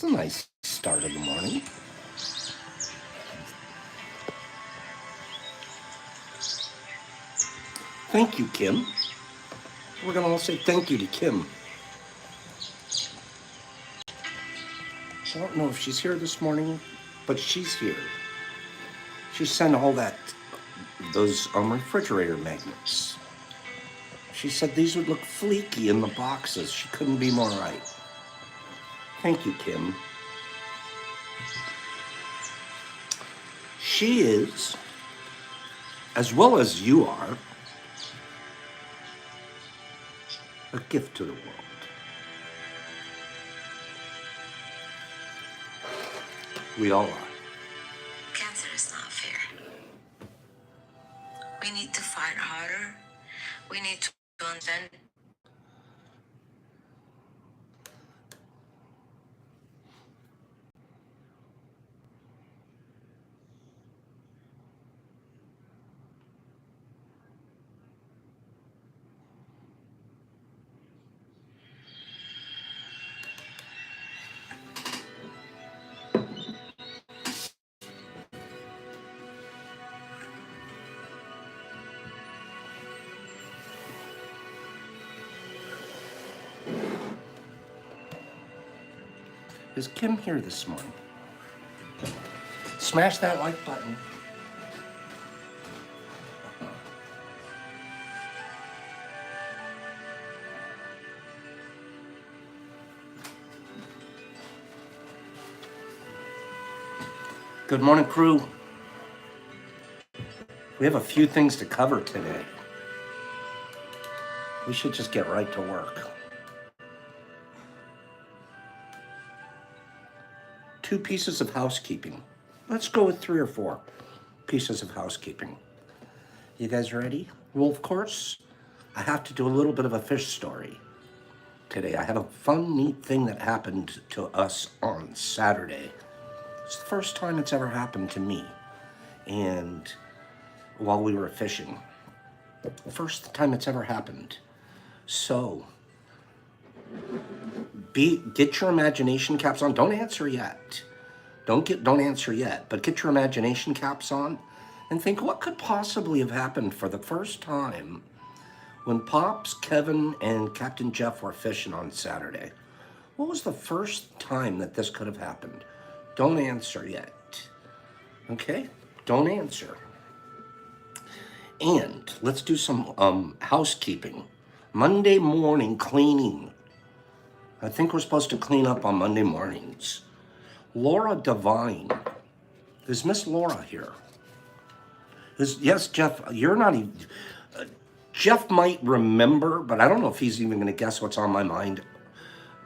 It's a nice start of the morning. Thank you, Kim. We're going to all say thank you to Kim. I don't know if she's here this morning, but she's here. She sent all those refrigerator magnets. She said these would look fleeky in the boxes. She couldn't be more right. Thank you, Kim. She is, as well as you are, a gift to the world. We all are. Cancer is not fair. We need to fight harder. We need to understand. Is Kim here this morning? Smash that like button. Good morning, crew. We have a few things to cover today. We should just get right to work. 2 pieces of housekeeping. Let's go with 3 or 4 pieces of housekeeping. You guys ready? Well, of course, I have to do a little bit of a fish story today. I have a fun, neat thing that happened to us on Saturday. It's the first time it's ever happened to me. And while we were fishing, first time it's ever happened. So, get your imagination caps on. Don't answer yet. Don't answer yet, but get your imagination caps on and think what could possibly have happened for the first time when Pops, Kevin, and Captain Jeff were fishing on Saturday. What was the first time that this could have happened? Don't answer yet. Okay? Don't answer. And let's do some housekeeping. Monday morning cleaning. I think we're supposed to clean up on Monday mornings. Laura Devine. Is Miss Laura here? Yes, Jeff, you're not even... Jeff might remember, but I don't know if he's even going to guess what's on my mind.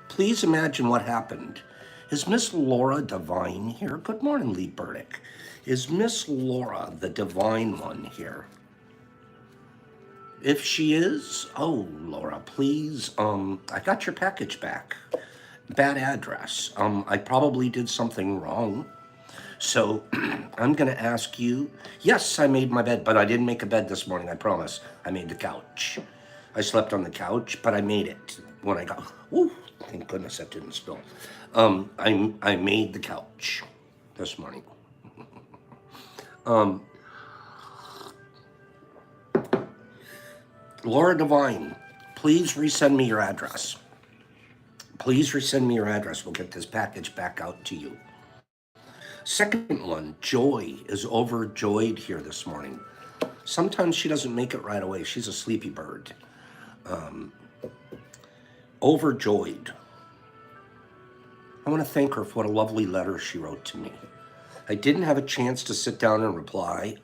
Please imagine what happened. Is Miss Laura Devine here? Good morning, Lee Burdick. Is Miss Laura, the divine one, here? If she is, oh, Laura, please, I got your package back. Bad address. I probably did something wrong. So I'm going to ask you, yes, I made my bed, but I didn't make a bed this morning, I promise. I made the couch. I slept on the couch, but I made it when I got, ooh, thank goodness that didn't spill. I made the couch this morning. Laura Devine, please resend me your address. Please resend me your address. We'll get this package back out to you. Second one, Joy is overjoyed here this morning. Sometimes she doesn't make it right away. She's a sleepy bird. Overjoyed. I want to thank her for what a lovely letter she wrote to me. I didn't have a chance to sit down and reply.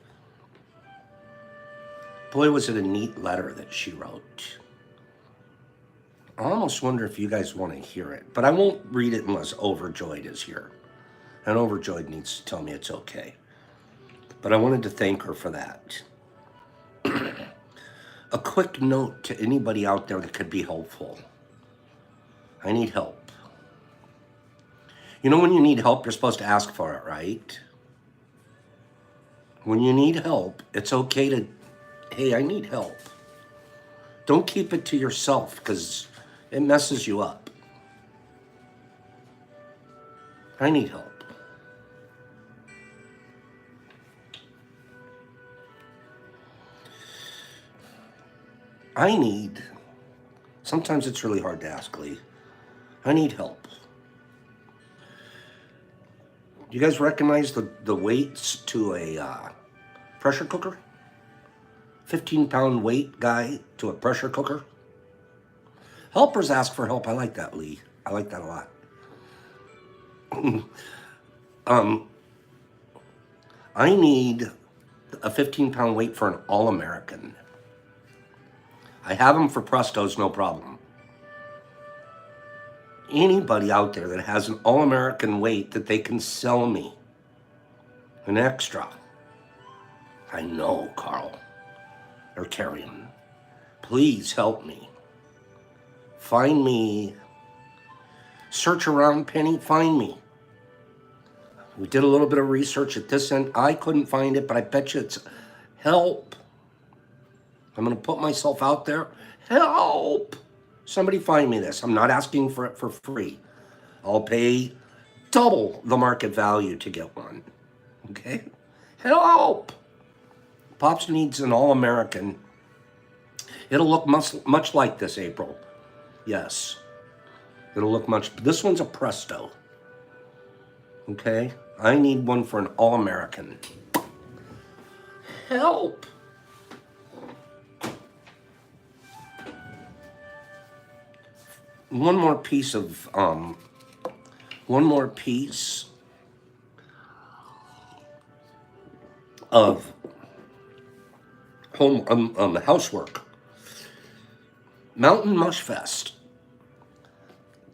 Boy, was it a neat letter that she wrote. I almost wonder if you guys want to hear it, but I won't read it unless Overjoyed is here. And Overjoyed needs to tell me it's okay. But I wanted to thank her for that. A quick note to anybody out there that could be helpful. I need help. You know when you need help, you're supposed to ask for it, right? When you need help, it's okay to, hey, I need help. Don't keep it to yourself because it messes you up. I need help. Sometimes it's really hard to ask, Lee. I need help. Do you guys recognize the weights to a pressure cooker? 15-pound weight guy to a pressure cooker? Helpers ask for help. I like that, Lee. I like that a lot. I need a 15-pound weight for an All-American. I have them for Prestos, no problem. Anybody out there that has an All-American weight that they can sell me an extra. I know, Carl. Or Carrion. Please help me. Find me. Search around, Penny. Find me. We did a little bit of research at this end. I couldn't find it, but I bet you it's help. I'm going to put myself out there. Help! Somebody find me this. I'm not asking for it for free. I'll pay double the market value to get one. Okay? Help! Pops needs an All-American. It'll look much like this, April. Yes. It'll look much. This one's a Presto. Okay? I need one for an All-American. Help! One more piece of home housework. Mountain Mushfest.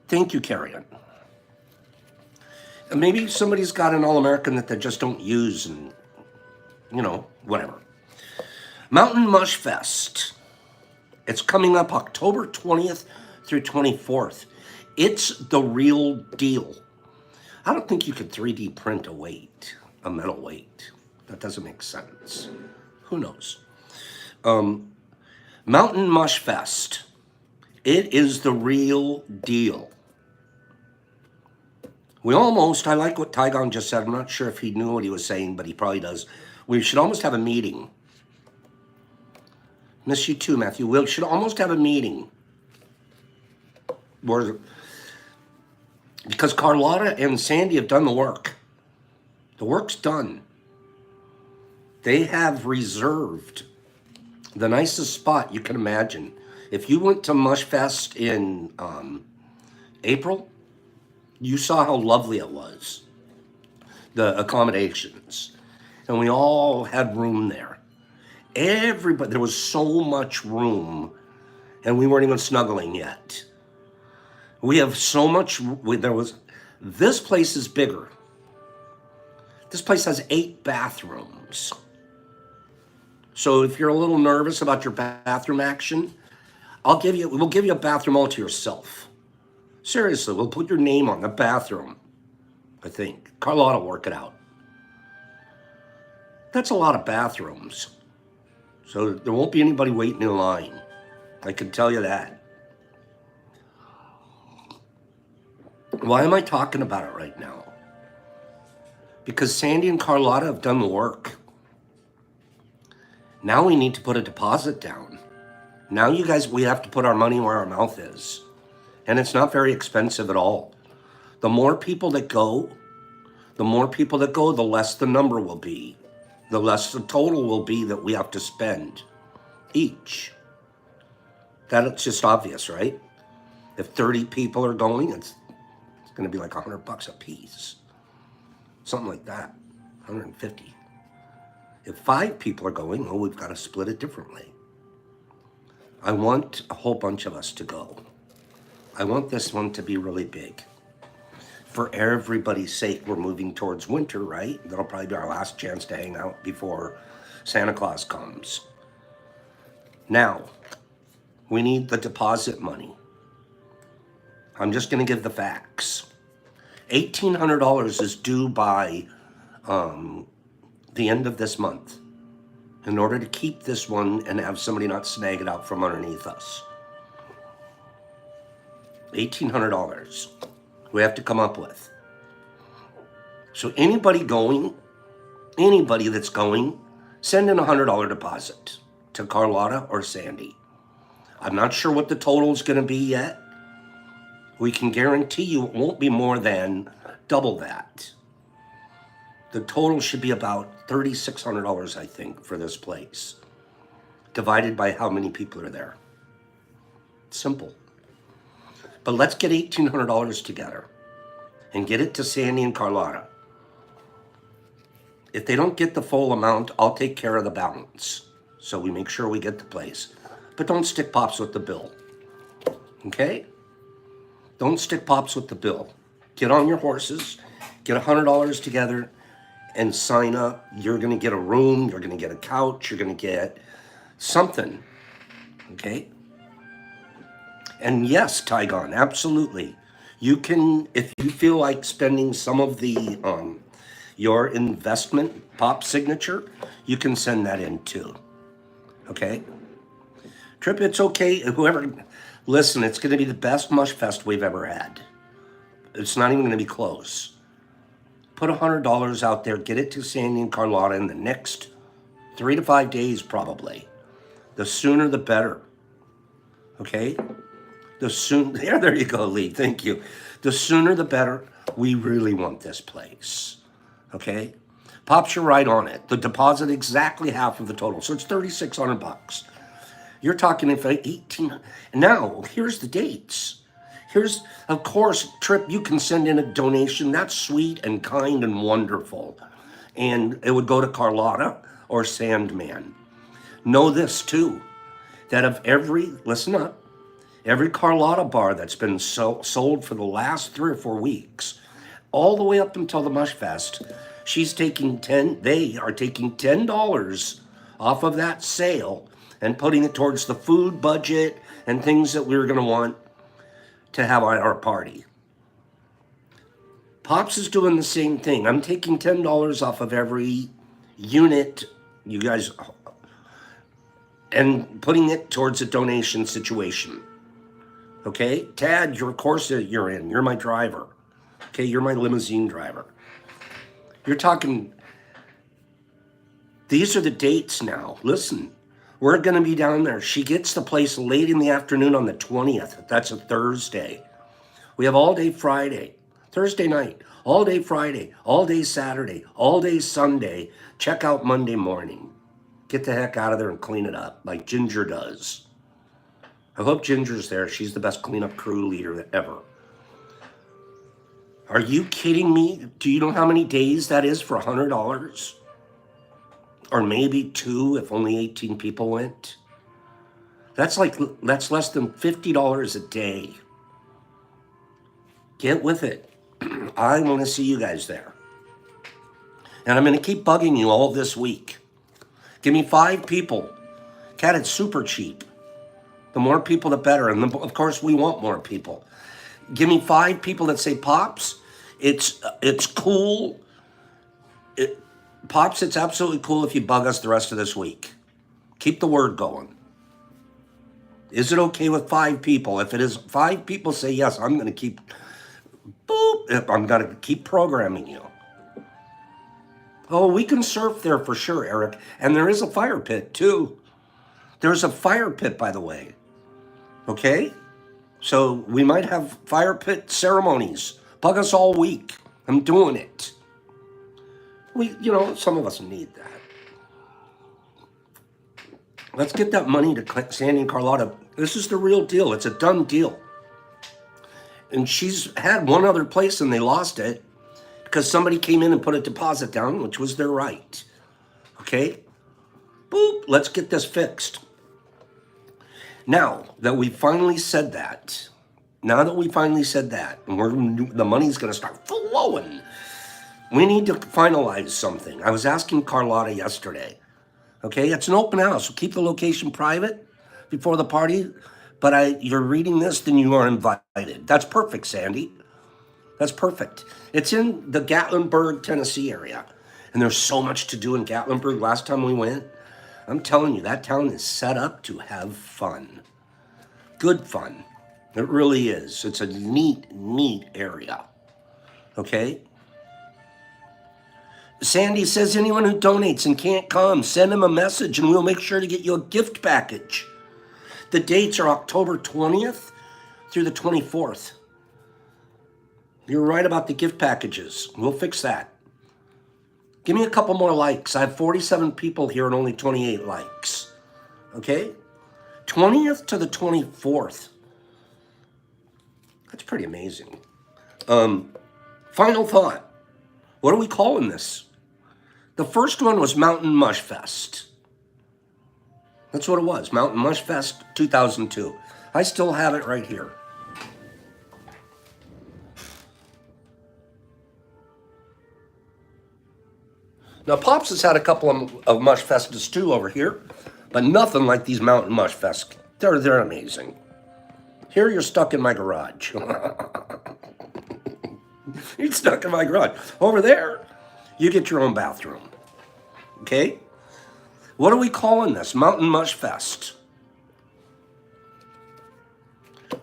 Thank you, Carrion. And maybe somebody's got an All-American that they just don't use and, whatever. Mountain Mushfest. It's coming up October 20th through 24th. It's the real deal. I don't think you could 3D print a metal weight. That doesn't make sense. Who knows? Mountain Mushfest. It is the real deal. I like what Tygon just said. I'm not sure if he knew what he was saying, but he probably does. We should almost have a meeting. Miss you too, Matthew. We should almost have a meeting. Because Carlotta and Sandy have done the work. The work's done. They have reserved the nicest spot you can imagine. If you went to Mushfest in April, you saw how lovely it was. The accommodations. And we all had room there. Everybody, there was so much room, and we weren't even snuggling yet. We have so much, this place is bigger. This place has 8 bathrooms. So if you're a little nervous about your bathroom action, we'll give you a bathroom all to yourself. Seriously, we'll put your name on the bathroom, I think. Carlotta will work it out. That's a lot of bathrooms. So there won't be anybody waiting in line. I can tell you that. Why am I talking about it right now? Because Sandy and Carlotta have done the work. Now we need to put a deposit down. Now we have to put our money where our mouth is. And it's not very expensive at all. The more people that go, the less the number will be. The less the total will be that we have to spend each. That's just obvious, right? If 30 people are going, it's going to be like $100 a piece. Something like that, 150. If 5 people are going, we've got to split it differently. I want a whole bunch of us to go. I want this one to be really big. For everybody's sake, we're moving towards winter, right? That'll probably be our last chance to hang out before Santa Claus comes. Now, we need the deposit money. I'm just going to give the facts. $1,800 is due by the end of this month in order to keep this one and have somebody not snag it out from underneath us. $1,800 we have to come up with. So anybody that's going, send in $100 deposit to Carlotta or Sandy. I'm not sure what the total is going to be yet. We can guarantee you it won't be more than double that. The total should be about $3,600, I think, for this place, divided by how many people are there. Simple. But let's get $1,800 together and get it to Sandy and Carlotta. If they don't get the full amount, I'll take care of the balance. So we make sure we get the place. But don't stick Pops with the bill. Okay? Don't stick Pops with the bill. Get on your horses, get $100 together, and sign up. You're going to get a room, you're going to get a couch, you're going to get something. Okay? And yes, Tygon, absolutely. You can, if you feel like spending some of the your investment Pop signature, you can send that in too. Okay? Trip, it's okay. Whoever, listen, it's going to be the best Mushfest we've ever had. It's not even going to be close. Put $100 out there, get it to Sandy and Carlotta in the next 3 to 5 days, probably. The sooner the better. Okay? There you go, Lee. Thank you. The sooner the better. We really want this place. Okay? Pops, you're right on it. The deposit exactly half of the total. So it's $3,600. You're talking if 18. Now, here's the dates. Here's, of course, Trip, you can send in a donation. That's sweet and kind and wonderful. And it would go to Carlotta or Sandman. Know this too, that of listen up, every Carlotta bar that's been sold for the last 3 or 4 weeks, all the way up until the Mushfest, they are taking $10 off of that sale and putting it towards the food budget and things that we were going to want to have at our party. Pops is doing the same thing. I'm taking $10 off of every unit, you guys, and putting it towards a donation situation. Okay? Tad, your course that you're in, you're my driver. Okay, you're my limousine driver. You're talking, these are the dates now. Listen, we're going to be down there. She gets the place late in the afternoon on the 20th. That's a Thursday. We have all day Friday, Thursday night, all day Friday, all day Saturday, all day Sunday. Check out Monday morning. Get the heck out of there and clean it up like Ginger does. I hope Ginger's there. She's the best cleanup crew leader ever. Are you kidding me? Do you know how many days that is for $100? Or maybe 2 if only 18 people went? That's less than $50 a day. Get with it. I want to see you guys there. And I'm going to keep bugging you all this week. Give me 5 people. Cat, it's super cheap. The more people, the better. And of course, we want more people. Give me 5 people that say, Pops, it's cool. Pops, it's absolutely cool if you bug us the rest of this week. Keep the word going. Is it okay with 5 people? If it is 5 people say yes, I'm going to keep, I'm going to keep programming you. Oh, we can surf there for sure, Eric. And there is a fire pit too. There's a fire pit, by the way. Okay? So we might have fire pit ceremonies. Bug us all week. I'm doing it. Some of us need that. Let's get that money to Sandy and Carlotta. This is the real deal. It's a done deal. And she's had one other place and they lost it because somebody came in and put a deposit down, which was their right. Okay? Boop. Let's get this fixed. Now that we finally said that, and the money's going to start flowing, we need to finalize something. I was asking Carlotta yesterday. Okay, it's an open house. So keep the location private before the party. But you're reading this, then you are invited. That's perfect, Sandy. That's perfect. It's in the Gatlinburg, Tennessee area. And there's so much to do in Gatlinburg. Last time we went, I'm telling you, that town is set up to have fun. Good fun. It really is. It's a neat area. Okay? Sandy says anyone who donates and can't come, send him a message and we'll make sure to get you a gift package. The dates are October 20th through the 24th. You're right about the gift packages. We'll fix that. Give me a couple more likes. I have 47 people here and only 28 likes. Okay? 20th to the 24th. That's pretty amazing. Final thought. What are we calling this? The first one was Mountain Mushfest. That's what it was. Mountain Mushfest 2002. I still have it right here. Now, Pops has had a couple of Mushfestas too over here, but nothing like these Mountain Mushfests. They're amazing. Here you're stuck in my garage. You're stuck in my garage. Over there, you get your own bathroom. Okay? What are we calling this? Mountain Mushfest.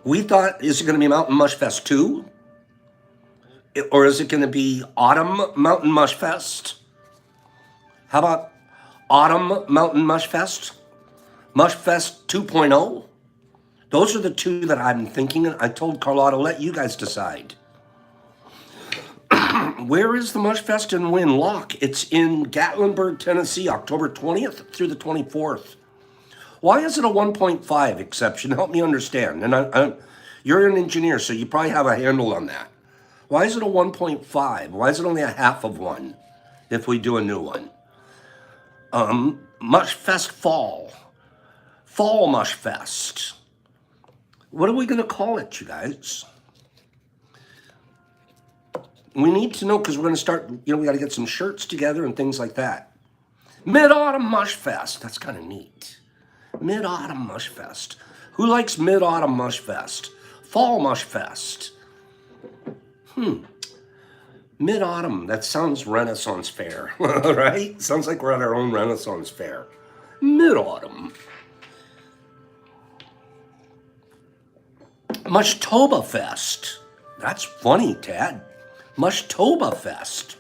We thought, is it going to be Mountain Mushfest 2? Or is it going to be Autumn Mountain Mushfest? How about Autumn Mountain Mushfest? Mushfest 2.0? Those are the two that I'm thinking. I told Carlotta, let you guys decide. Where is the Mushfest and when? Lock. It's in Gatlinburg, Tennessee, October 20th through the 24th. Why is it a 1.5 exception? Help me understand. And you're an engineer, so you probably have a handle on that. Why is it a 1.5? Why is it only a half of one if we do a new one? Mushfest Fall. Fall Mushfest. What are we going to call it, you guys? We need to know because we're going to start, we got to get some shirts together and things like that. Mid-Autumn Mushfest. That's kind of neat. Mid-Autumn Mushfest. Who likes Mid-Autumn Mushfest? Fall Mushfest. Mid-Autumn. That sounds Renaissance Fair, right? Sounds like we're at our own Renaissance Fair. Mid-Autumn. Mushtoba Fest. That's funny, Tad. Mushtoba Fest.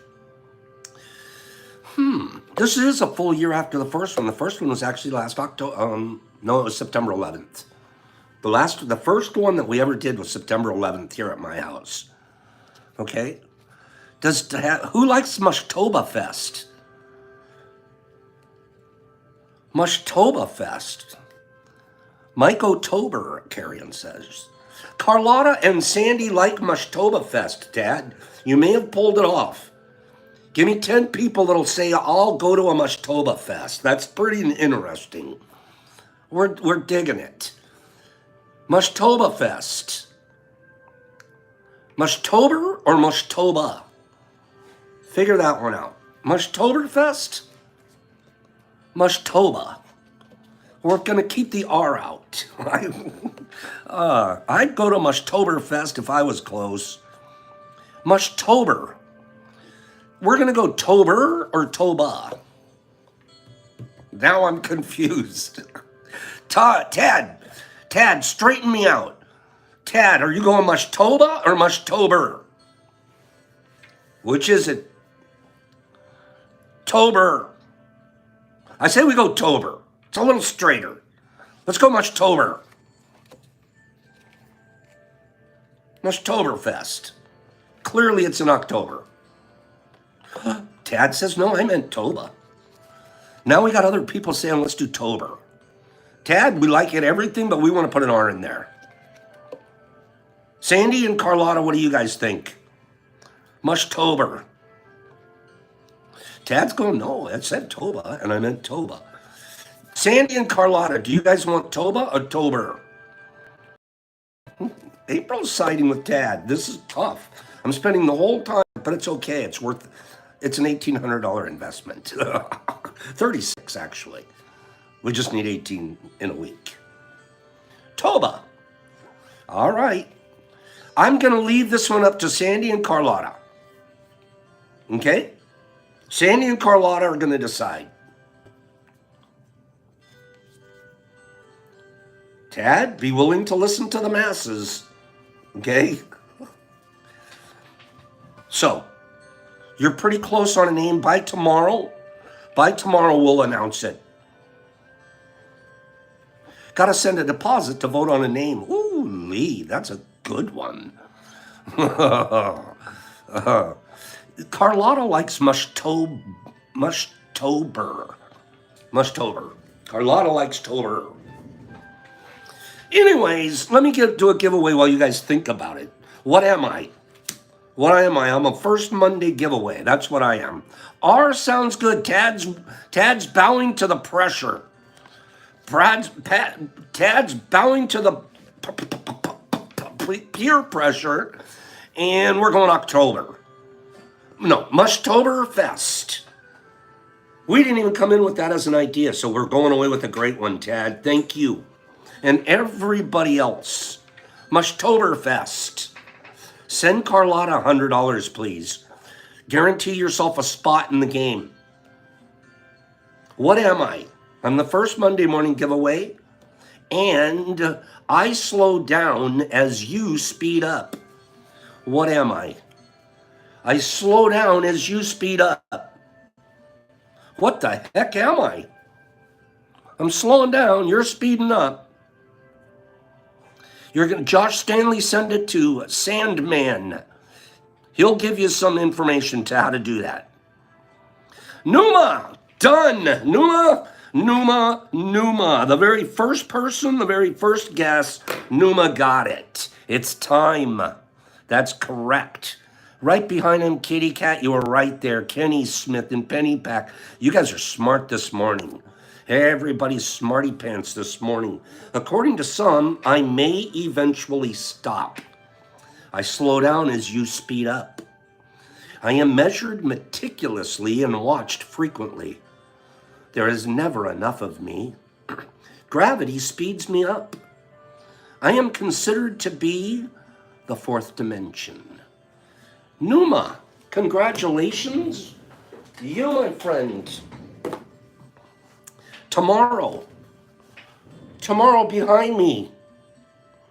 This is a full year after the first one. The first one was actually last October. No, it was September 11th. The first one that we ever did was September 11th here at my house. Okay? Who likes Mushtoba Fest? Mushtoba Fest. Mike O'Tober, Carrion says. Carlotta and Sandy like Mushtoba Fest, Dad. You may have pulled it off. Give me 10 people that'll say, I'll go to a Mushtoba Fest. That's pretty interesting. We're digging it. Mushtoba Fest. Mushtober or Mushtoba? Figure that one out. Mushtober Fest? Mushtoba. We're going to keep the R out. I'd go to Mushtoberfest if I was close. Mushtober. We're going to go Tober or Toba. Now I'm confused. Tad, straighten me out. Tad, are you going Mushtoba or Mushtober? Which is it? Tober. I say we go Tober. It's a little straighter. Let's go Mushtober. Mushtoberfest. Clearly it's in October. Tad says, no, I meant Toba. Now we got other people saying, let's do Tober. Tad, we like it everything, but we want to put an R in there. Sandy and Carlotta, what do you guys think? Mushtober. Tad's going, no, it said Toba, and I meant Toba. Sandy and Carlotta, do you guys want Toba or Tober? April's siding with Tad. This is tough. I'm spending the whole time, but it's okay. It's an $1,800 investment. 36 actually. We just need 18 in a week. Toba. All right. I'm going to leave this one up to Sandy and Carlotta. Okay? Sandy and Carlotta are going to decide. Tad, be willing to listen to the masses. Okay? So, You're pretty close on a name. By tomorrow we'll announce it. Got to send a deposit to vote on a name. Ooh, Lee, that's a good one. Carlotta likes Mushtober. Mushtober. Carlotta likes Tober. Anyways, let me do a giveaway while you guys think about it. What am I? What am I? I'm a first Monday giveaway. That's what I am. R sounds good. Tad's bowing to the pressure. Tad's bowing to the peer pressure. And we're going October. No, Mushtober Fest. We didn't even come in with that as an idea, so we're going away with a great one, Tad. Thank you. And everybody else. Mushtoberfest. Send Carlotta $100, please. Guarantee yourself a spot in the game. What am I? I'm the first Monday morning giveaway, and I slow down as you speed up. What am I? I slow down as you speed up. What the heck am I? I'm slowing down. You're speeding up. You're going to, Josh Stanley, send it to Sandman. He'll give you some information to how to do that. Numa, done. Numa. The very first person, the very first guess, Numa got it. It's time. That's correct. Right behind him, Kitty Cat, you were right there. Kenny Smith and Penny Pack. You guys are smart this morning. Everybody's smarty pants this morning. According to some, I may eventually stop. I slow down as you speed up. I am measured meticulously and watched frequently. There is never enough of me. Gravity speeds me up. I am considered to be the fourth dimension. Numa, congratulations. You, my friend. Tomorrow behind me,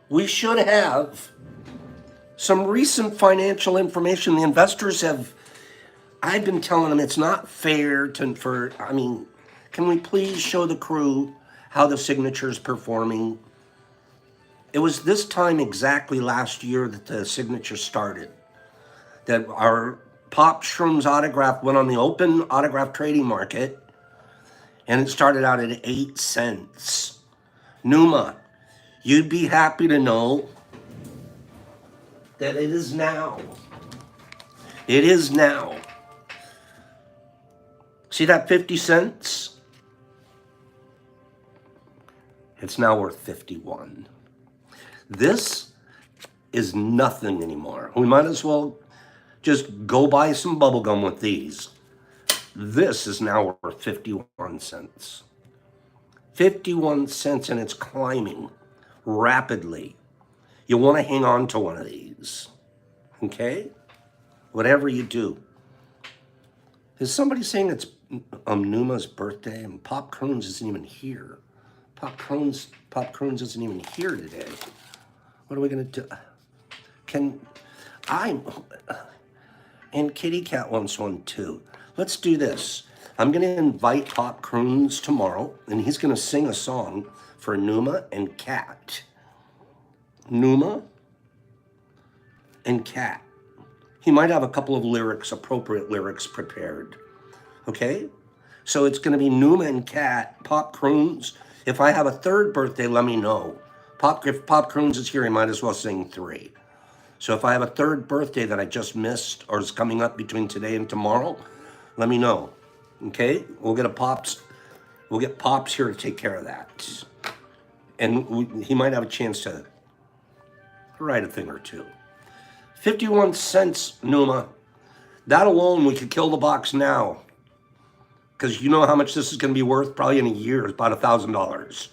we should have some recent financial information. The investors I've been telling them it's not fair can we please show the crew how the signature's performing? It was this time exactly last year that the signature started. That our Pop Shrooms autograph went on the open autograph trading market, and it started out at 8 cents. Numa, you'd be happy to know that it is now. It is now. See that 50 cents? It's now worth 51. This is nothing anymore. We might as well just go buy some bubble gum with these. This is now worth 51 cents. 51 cents, and it's climbing rapidly. You want to hang on to one of these, okay? Whatever you do. Is somebody saying it's Numa's birthday and Pop Croons isn't even here? Pop Croons isn't even here today. What are we gonna do? And Kitty Cat wants one too. Let's do this. I'm gonna invite Pop Croons tomorrow, and he's gonna sing a song for Numa and Cat. Numa and Cat. He might have a couple of appropriate lyrics prepared. Okay? So it's gonna be Numa and Cat, Pop Croons. If I have a third birthday, let me know. If Pop Croons is here, he might as well sing 3. So if I have a third birthday that I just missed or is coming up between today and tomorrow, let me know. Okay? We'll get Pops here to take care of that. And he might have a chance to write a thing or two. 51 cents, Numa. That alone, we could kill the box now. Because you know how much this is going to be worth? Probably in a year, it's about $1,000.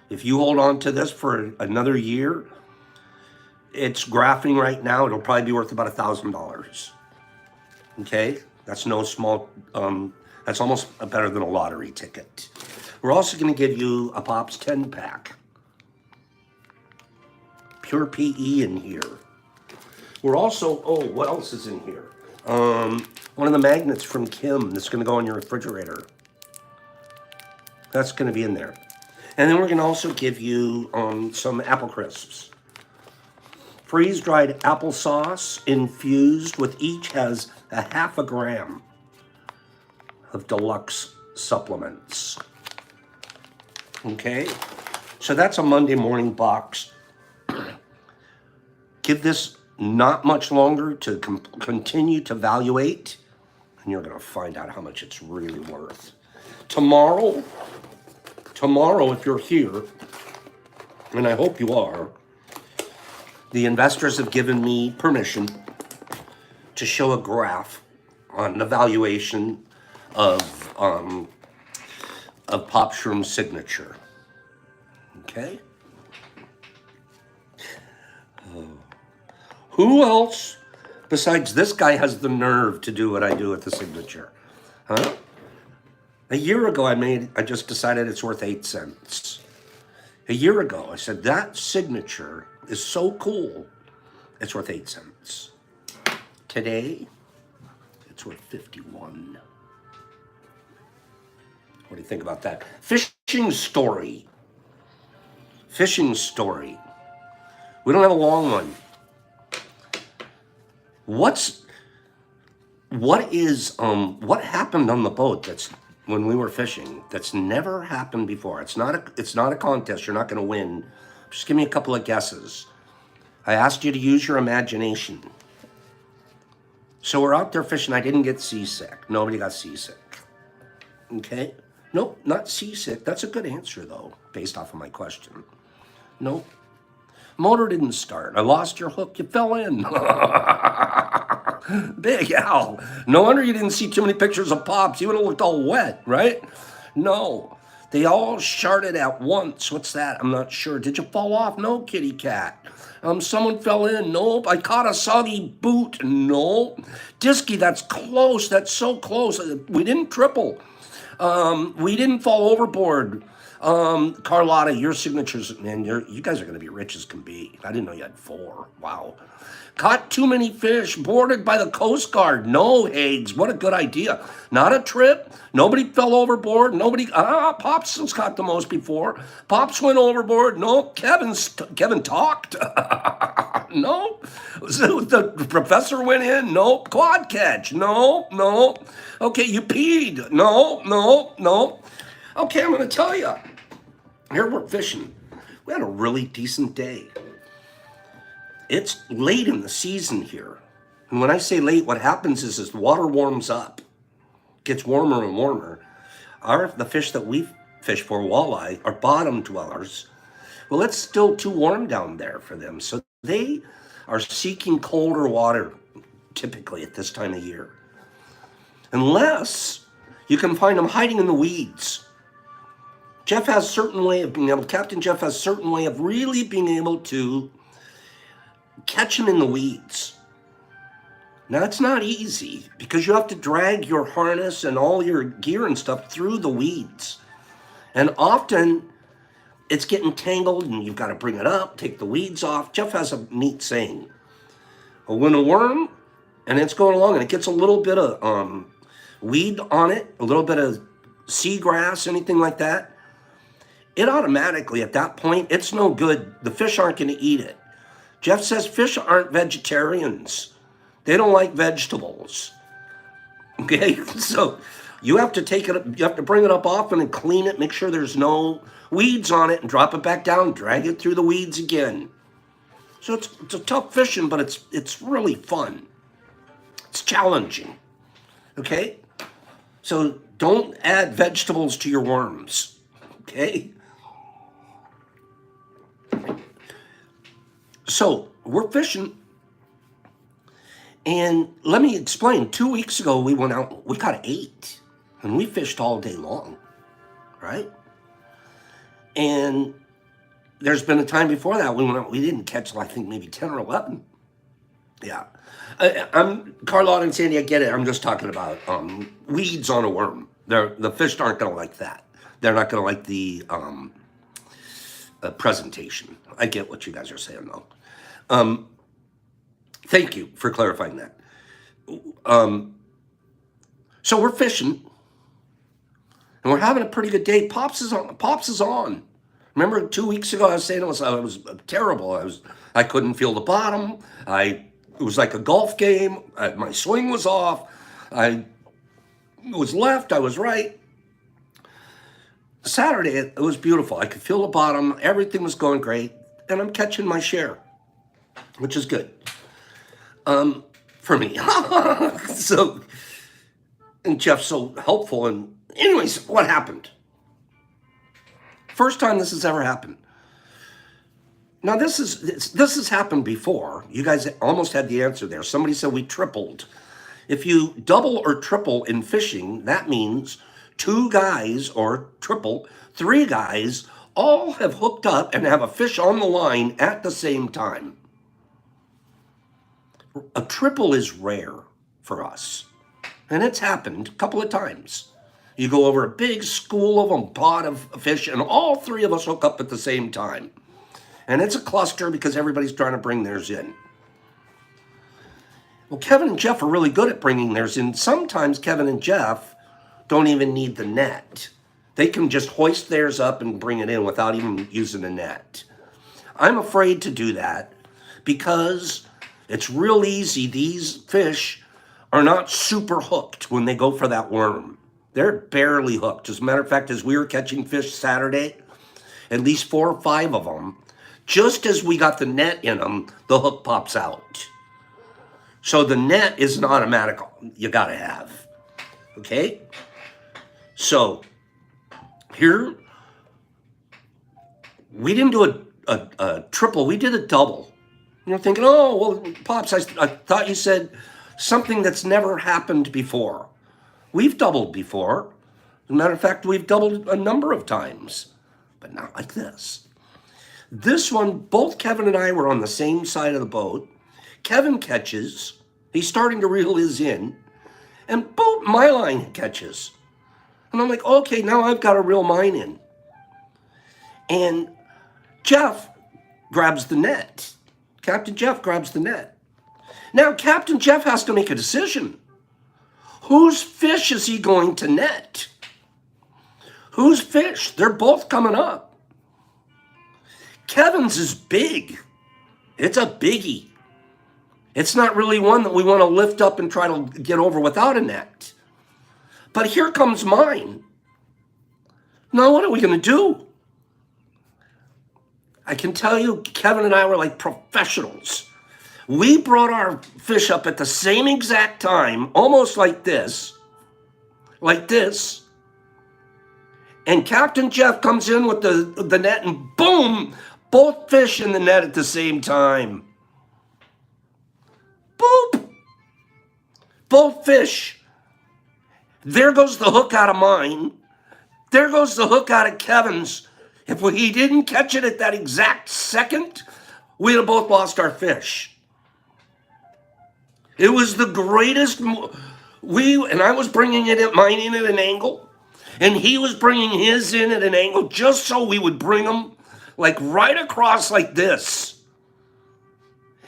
If you hold on to this for another year, it's graphing right now. It'll probably be worth about $1,000. Okay? That's no small, that's almost better than a lottery ticket. We're also going to give you a Pops 10-pack. Pure PE in here. We're also, what else is in here? One of the magnets from Kim that's going to go on your refrigerator. That's going to be in there. And then we're going to also give you some apple crisps. Freeze-dried applesauce infused with each has a half a gram of deluxe supplements. Okay? So that's a Monday morning box. Give this not much longer to continue to evaluate, and you're going to find out how much it's really worth. Tomorrow, if you're here, and I hope you are, the investors have given me permission to show a graph on the valuation of Pop Shroom's signature. Okay? Who else besides this guy has the nerve to do what I do with the signature? Huh? A year ago, I just decided it's worth 8 cents. A year ago, I said, that signature is so cool, it's worth 8 cents. Today, it's worth 51. What do you think about that? Fishing story. Fishing story. We don't have a long one. What happened on the boat that's when we were fishing that's never happened before? It's not a contest. You're not going to win. Just give me a couple of guesses. I asked you to use your imagination. So we're out there fishing. I didn't get seasick. Nobody got seasick. Okay? Nope, not seasick. That's a good answer, though, based off of my question. Nope. Motor didn't start. I lost your hook. You fell in. Big Al. No wonder you didn't see too many pictures of Pops. He would have looked all wet, right? No. They all sharted at once. What's that? I'm not sure. Did you fall off? No, kitty cat. Someone fell in. Nope. I caught a soggy boot. Nope. Disky, that's close. That's so close. We didn't triple. We didn't fall overboard. Carlotta, your signatures, man, you guys are going to be rich as can be. I didn't know you had 4. Wow. Caught too many fish, boarded by the Coast Guard. No, Hagues, what a good idea. Not a trip. Nobody fell overboard. Pops has caught the most before. Pops went overboard. No, Kevin talked. No. The professor went in. No. Quad catch. No. Okay, you peed. No. Okay, I'm going to tell you. Here we're fishing. We had a really decent day. It's late in the season here. And when I say late, what happens is as the water warms up, gets warmer and warmer, the fish that we fish for, walleye, are bottom dwellers. Well, it's still too warm down there for them. So they are seeking colder water, typically at this time of year. Unless you can find them hiding in the weeds. Jeff has a certain way of being able, Captain Jeff has a certain way of really being able to catch them in the weeds. Now, it's not easy because you have to drag your harness and all your gear and stuff through the weeds. And often it's getting tangled and you've got to bring it up, take the weeds off. Jeff has a neat saying. When a worm, and it's going along and it gets a little bit of weed on it, a little bit of seagrass, anything like that, it automatically, at that point, it's no good. The fish aren't going to eat it. Jeff says fish aren't vegetarians. They don't like vegetables. Okay, so you have to take it, you have to bring it up often and clean it, make sure there's no weeds on it, and drop it back down, drag it through the weeds again. So it's a tough fishing, but it's really fun. It's challenging. Okay? So don't add vegetables to your worms. Okay? So we're fishing, and let me explain. 2 weeks ago, we went out, we caught 8, and we fished all day long, right? And there's been a time before that we went out, we didn't catch, I think, maybe 10 or 11. Yeah. I'm Carlotta and Sandy, I get it. I'm just talking about weeds on a worm. The fish aren't going to like that. They're not going to like the presentation. I get what you guys are saying, though. Thank you for clarifying that. So we're fishing, and we're having a pretty good day. Pops is on. Pops is on. Remember 2 weeks ago I was saying I was terrible. I couldn't feel the bottom. It was like a golf game. My swing was off. I was left. I was right. Saturday it was beautiful. I could feel the bottom. Everything was going great, and I'm catching my share, which is good for me. So, and Jeff's so helpful. And anyways, what happened? First time this has ever happened. Now this has happened before. You guys almost had the answer there. Somebody said we tripled. If you double or triple in fishing, that means two guys, or triple, three guys, all have hooked up and have a fish on the line at the same time. A triple is rare for us. And it's happened a couple of times. You go over a big school of them, pot of fish, and all three of us hook up at the same time. And it's a cluster because everybody's trying to bring theirs in. Well, Kevin and Jeff are really good at bringing theirs in. Sometimes Kevin and Jeff don't even need the net. They can just hoist theirs up and bring it in without even using a net. I'm afraid to do that because it's real easy. These fish are not super hooked when they go for that worm. They're barely hooked. As a matter of fact, as we were catching fish Saturday, at least 4 or 5 of them, just as we got the net in them, the hook pops out. So the net is an automatic you gotta have, okay? So here, we didn't do a triple, we did a double. You're thinking, oh, well, Pops, I thought you said something that's never happened before. We've doubled before. As a matter of fact, we've doubled a number of times, but not like this. This one, both Kevin and I were on the same side of the boat. Kevin catches, he's starting to reel his in, and boom, my line catches. And I'm like, okay, now I've got to reel mine in. And Jeff grabs the net. Captain Jeff grabs the net. Now, Captain Jeff has to make a decision. Whose fish is he going to net? Whose fish? They're both coming up. Kevin's is big. It's a biggie. It's not really one that we want to lift up and try to get over without a net. But here comes mine. Now, what are we going to do? I can tell you, Kevin and I were like professionals. We brought our fish up at the same exact time, almost like this. And Captain Jeff comes in with the net, and boom, both fish in the net at the same time. Boop! Both fish. There goes the hook out of mine. There goes the hook out of Kevin's. If he didn't catch it at that exact second, we'd have both lost our fish. It was the greatest. And I was bringing mine in at an angle, and he was bringing his in at an angle, just so we would bring them like right across like this.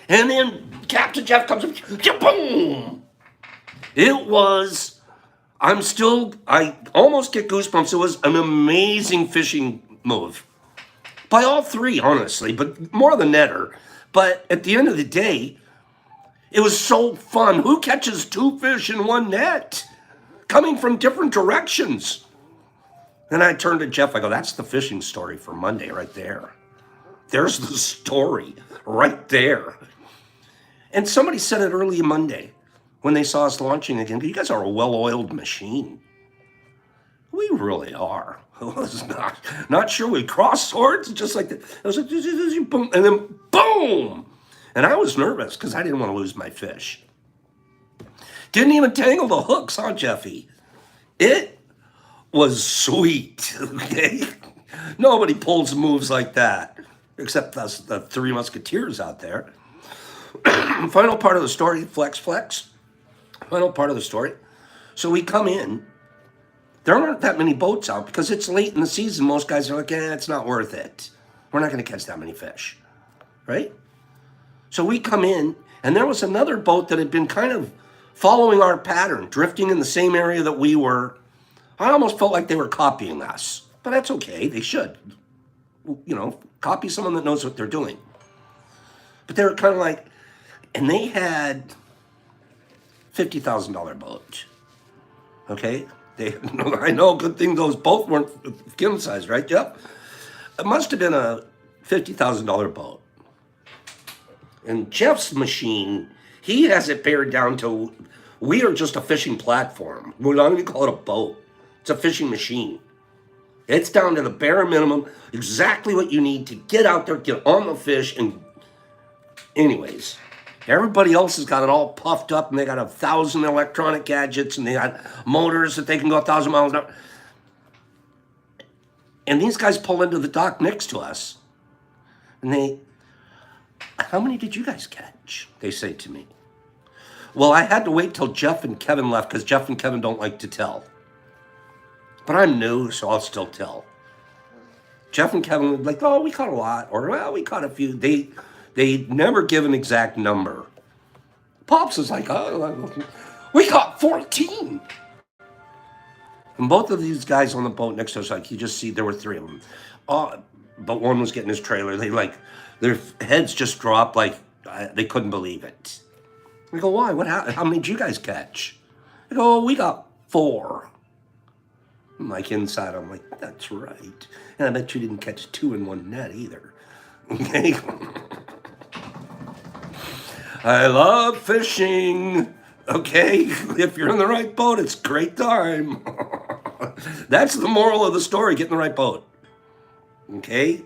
And then Captain Jeff comes up, boom! It was, I almost get goosebumps. It was an amazing fishing move. By all three, honestly, but more the netter. But at the end of the day, it was so fun. Who catches 2 fish in one net? Coming from different directions. Then I turned to Jeff, I go, that's the fishing story for Monday right there. There's the story right there. And somebody said it early Monday when they saw us launching again. You guys are a well-oiled machine. We really are. It was not sure we crossed swords, just like that. It was like, boom, and then boom. And I was nervous because I didn't want to lose my fish. Didn't even tangle the hooks, huh, Jeffy? It was sweet, okay? Nobody pulls moves like that, except us, the 3 Musketeers out there. Final part of the story, flex. Final part of the story. So we come in. There aren't that many boats out because it's late in the season. Most guys are like, it's not worth it. We're not going to catch that many fish, right? So we come in, and there was another boat that had been kind of following our pattern, drifting in the same area that we were. I almost felt like they were copying us, but that's okay. They should, copy someone that knows what they're doing. But they were kind of like, and they had $50,000 boats. Okay, I know. Good thing those both weren't Kim size, right? Yep. It must have been a $50,000 boat. And Jeff's machine, he has it pared down to, we are just a fishing platform. We're not even call it a boat. It's a fishing machine. It's down to the bare minimum, exactly what you need to get out there, get on the fish, and anyways, everybody else has got it all puffed up, and they got 1,000 electronic gadgets, and they got motors that they can go 1,000 miles an hour. And these guys pull into the dock next to us, and how many did you guys catch? They say to me. Well, I had to wait till Jeff and Kevin left because Jeff and Kevin don't like to tell. But I'm new, so I'll still tell. Jeff and Kevin were like, oh, we caught a lot, or well, we caught a few. They never give an exact number. Pops is like, oh, we caught 14. And both of these guys on the boat next to us, like, you just see there were 3 of them. But one was getting his trailer. Their heads just dropped like they couldn't believe it. We go, why? What happened? How many did you guys catch? They go, we got 4. I'm like, inside, I'm like, that's right. And I bet you didn't catch 2 in one net either. Okay? I love fishing. Okay? If you're in the right boat, it's a great time. That's the moral of the story. Get in the right boat. Okay?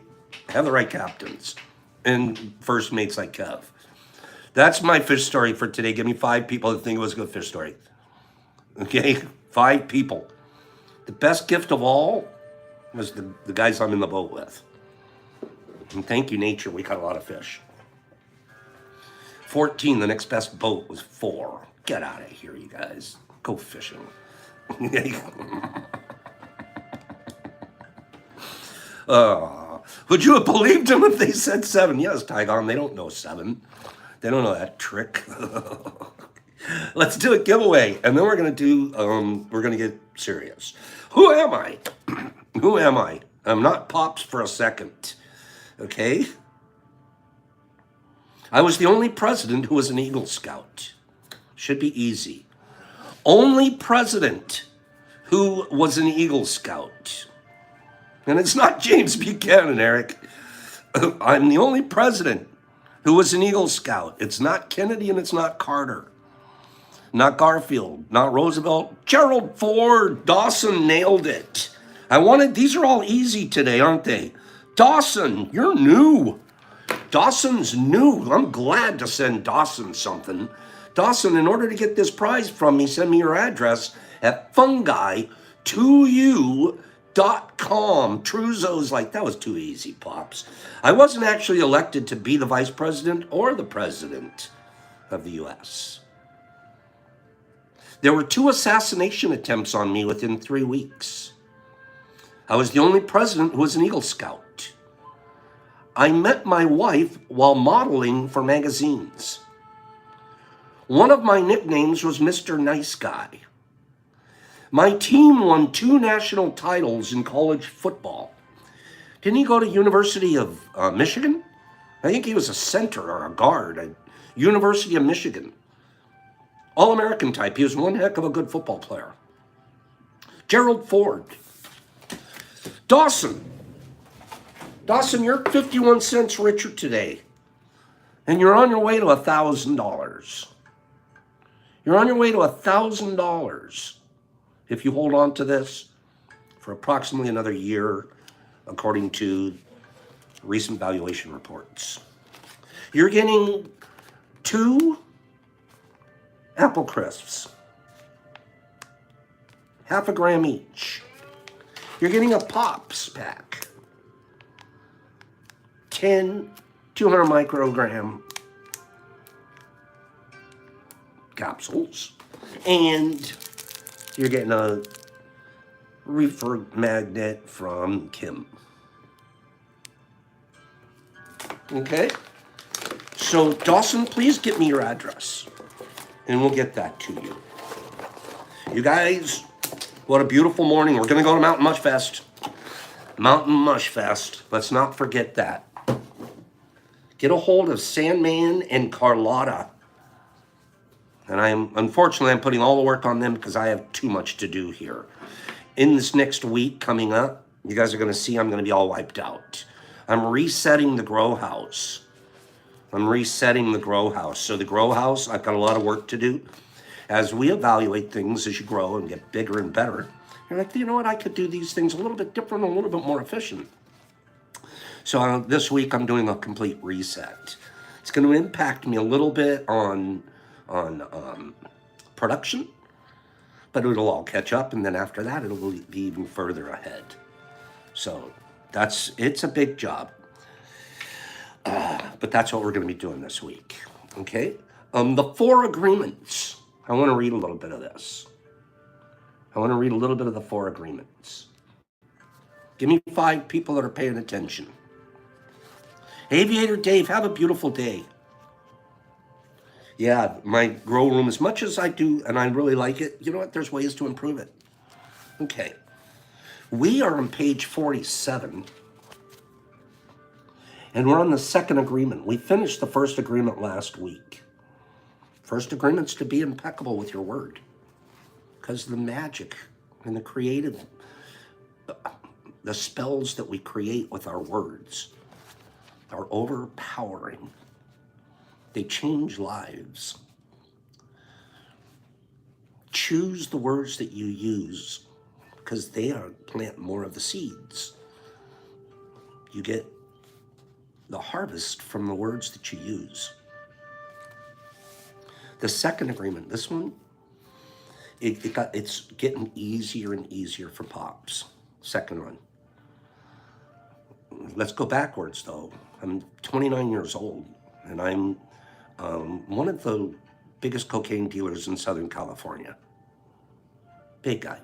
Have the right captains. And first mates like Kev. That's my fish story for today. Give me 5 people that think it was a good fish story. Okay? 5 people. The best gift of all was the guys I'm in the boat with. And thank you, nature. We caught a lot of fish. 14, the next best boat was 4. Get out of here, you guys. Go fishing. Would you have believed them if they said 7? Yes, Tygon, they don't know 7. They don't know that trick. Let's do a giveaway, and then we're gonna get serious. Who am I? Who am I? I'm not Pops for a second. Okay? I was the only president who was an Eagle Scout. Should be easy. Only president who was an Eagle Scout. And it's not James Buchanan, Eric. I'm the only president who was an Eagle Scout. It's not Kennedy and it's not Carter. Not Garfield, not Roosevelt. Gerald Ford, Dawson nailed it. These are all easy today, aren't they? Dawson, you're new. Dawson's new. I'm glad to send Dawson something. Dawson, in order to get this prize from me, send me your address at fungi2u.com. Truzo's like, that was too easy, Pops. I wasn't actually elected to be the vice president or the president of the U.S. There were 2 assassination attempts on me within 3 weeks. I was the only president who was an Eagle Scout. I met my wife while modeling for magazines. One of my nicknames was Mr. Nice Guy. My team won 2 national titles in college football. Didn't he go to University of Michigan? I think he was a center or a guard at University of Michigan. All-American type. He was one heck of a good football player. Gerald Ford. Dawson, you're 51 cents richer today. And you're on your way to $1,000. You're on your way to $1,000 if you hold on to this for approximately another year, according to recent valuation reports. You're getting 2 Apple Crisps, half a gram each. You're getting a Pops pack, 10 200 microgram capsules, and you're getting a reefer magnet from Kim. Okay? So, Dawson, please get me your address. and we'll get that to you. You guys, what a beautiful morning. We're going to go to Mountain Mushfest. Mountain Mushfest. Let's not forget that. Get a hold of Sandman and Carlotta. And unfortunately, I'm putting all the work on them because I have too much to do here. In this next week coming up, you guys are going to see I'm going to be all wiped out. I'm resetting the grow house. So the grow house, I've got a lot of work to do. As we evaluate things as you grow and get bigger and better, you're like, you know what, I could do these things a little bit different, a little bit more efficient. So this week I'm doing a complete reset. It's going to impact me a little bit on production, but it'll all catch up, and then after that it'll be even further ahead. So it's a big job, but that's what we're going to be doing this week. Okay, the 4 agreements. I want to read a little bit of this. I want to read a little bit of the 4 agreements. Give me 5 people that are paying attention. Aviator Dave, have a beautiful day. Yeah, my grow room, as much as I do, and I really like it, you know what? There's ways to improve it. Okay. We are on page 47, and we're on the 2nd agreement. We finished the 1st agreement last week. First agreement's to be impeccable with your word, because the magic and the creative, the spells that we create with our words are overpowering. They change lives. Choose the words that you use, because they plant more of the seeds. You get the harvest from the words that you use. The 2nd agreement, this one, it's getting easier and easier for Pops. 2nd one. Let's go backwards though. I'm 29 years old, and I'm one of the biggest cocaine dealers in Southern California. Big guy.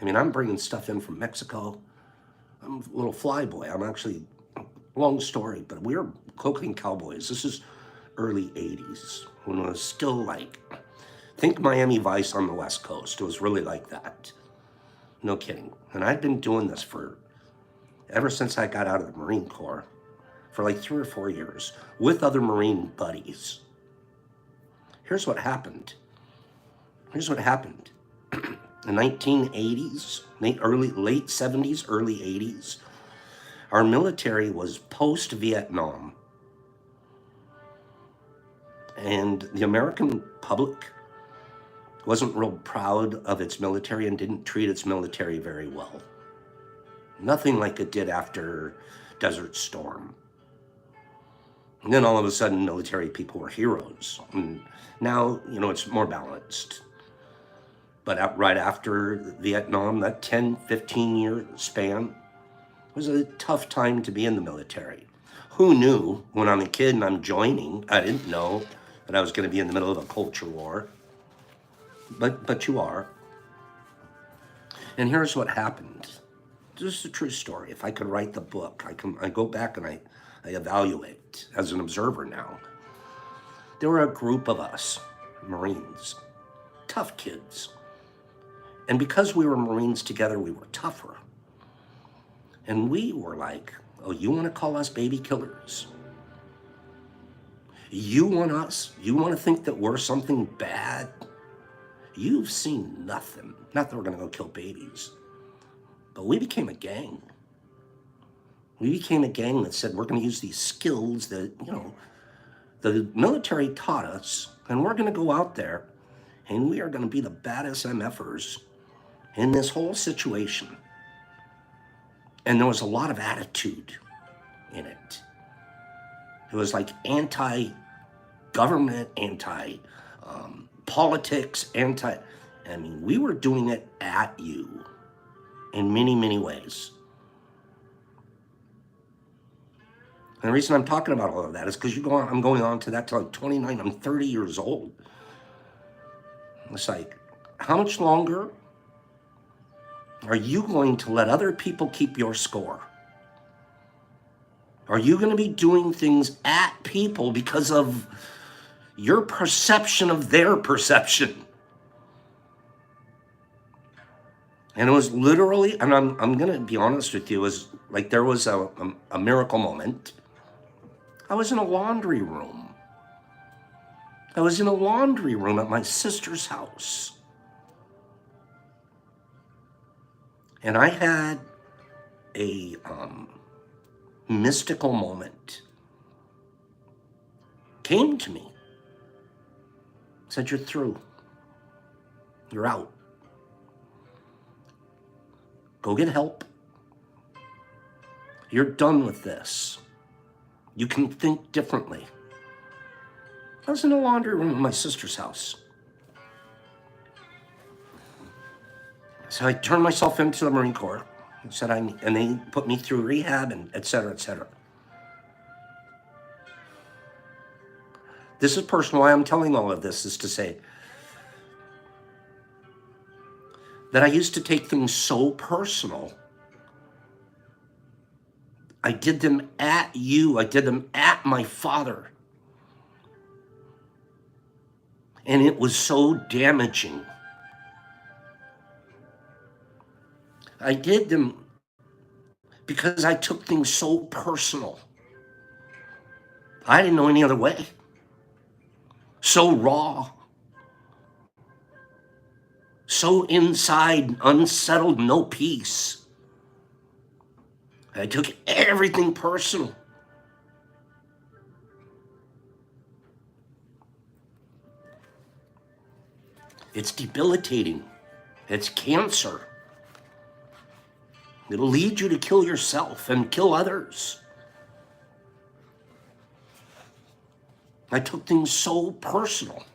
I mean, I'm bringing stuff in from Mexico. I'm a little fly boy. I'm actually, long story, but we're cocaine cowboys. This is early 80s, when it was still like, think Miami Vice on the West Coast. It was really like that. No kidding. And I've been doing this ever since I got out of the Marine Corps, for like 3 or 4 years, with other Marine buddies. Here's what happened. The 1980s, late 70s, early 80s, our military was post-Vietnam. And the American public wasn't real proud of its military and didn't treat its military very well. Nothing like it did after Desert Storm. And then all of a sudden, military people were heroes. And now, it's more balanced. But right after Vietnam, that 10, 15-year span was a tough time to be in the military. Who knew when I'm a kid and I'm joining, I didn't know that I was going to be in the middle of a culture war. But you are. And here's what happened. This is a true story. If I could write the book, I go back and I evaluate as an observer now. There were a group of us, Marines, tough kids. And because we were Marines together, we were tougher. And we were like, oh, you want to call us baby killers? You want to think that we're something bad? You've seen nothing. Not that we're going to go kill babies. But we became a gang. We became a gang that said we're going to use these skills that, the military taught us, and we're going to go out there, and we are going to be the baddest MFers in this whole situation. And there was a lot of attitude in it. It was like anti-government, anti-politics, we were doing it at you in many, many ways. And the reason I'm talking about all of that is because I'm going on to that till I'm 29, I'm 30 years old. It's like, how much longer are you going to let other people keep your score? Are you going to be doing things at people because of your perception of their perception. And it was literally, and I'm going to be honest with you, it was like there was a miracle moment. I was in a laundry room. I was in a laundry room at my sister's house. And I had a mystical moment. Came to me. Said, you're through. You're out. Go get help. You're done with this. You can think differently. I was in a laundry room at my sister's house. So I turned myself into the Marine Corps. And they put me through rehab and et cetera, et cetera. This is personal. Why I'm telling all of this is to say that I used to take things so personal. I did them at you. I did them at my father. And it was so damaging. I did them because I took things so personal. I didn't know any other way. So raw. So inside, unsettled, no peace. I took everything personal. It's debilitating. It's cancer. It'll lead you to kill yourself and kill others. I took things so personal.